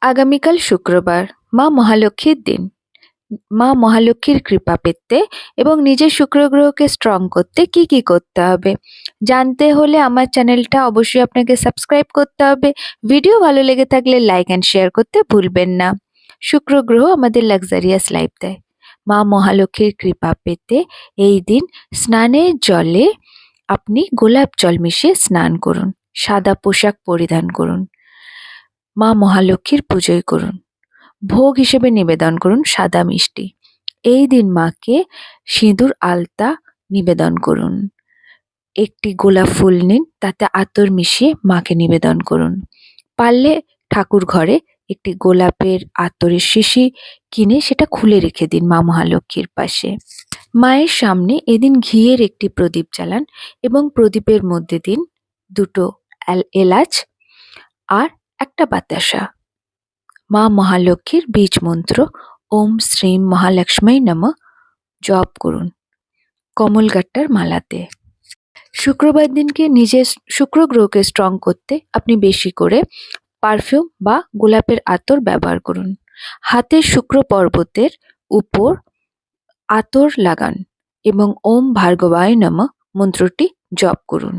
আগামীকাল শুক্রবার, মা মহালক্ষ্মীর দিন। মা মহালক্ষ্মীর কৃপা পেতে এবং নিজের শুক্র গ্রহকে স্ট্রং করতে কি কি করতে হবে জানতে হলে আমার চ্যানেলটা অবশ্যই আপনাকে সাবস্ক্রাইব করতে হবে। ভিডিও ভালো লেগে থাকলে লাইক অ্যান্ড শেয়ার করতে ভুলবেন না। শুক্র গ্রহ আমাদের লাক্সারিয়াস লাইফ দেয়। মা মহালক্ষ্মীর কৃপা পেতে এই দিন স্নানের জলে আপনি গোলাপ জল মিশিয়ে স্নান করুন, সাদা পোশাক পরিধান করুন, মা মহালক্ষ্মীর পুজোই করুন, ভোগ হিসেবে নিবেদন করুন সাদা মিষ্টি। এই দিন মাকে সিঁদুর আলতা নিবেদন করুন। একটি গোলাপ ফুল নিন, তাতে আতর মিশিয়ে মাকে নিবেদন করুন। পারলে ঠাকুর ঘরে একটি গোলাপের আতরের শিশি কিনে সেটা খুলে রেখে দিন মা মহালক্ষ্মীর পাশে। মায়ের সামনে এদিন ঘিয়ের একটি প্রদীপ জ্বালান এবং প্রদীপের মধ্যে দিন দুটো এলাচ আর একটা বাতাসা। মা মহালক্ষ্মীর বীজ মন্ত্র ওম শ্রীম মহালক্ষ্মী নমঃ জপ করুন কমলগাট্টার মালাতে। শুক্রবার দিনকে নিজের শুক্র গ্রহকে স্ট্রং করতে আপনি বেশি করে পারফিউম বা গোলাপের আতর ব্যবহার করুন। হাতের শুক্র পর্বতের উপর আতর লাগান এবং ওম ভার্গবায় নমঃ মন্ত্রটি জপ করুন।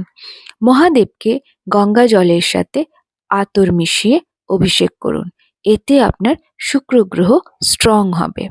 মহাদেবকে গঙ্গা জলের সাথে আতর মিশিয়ে অভিষেক করুন। এতে আপনার শুক্র গ্রহ স্ট্রং হবে।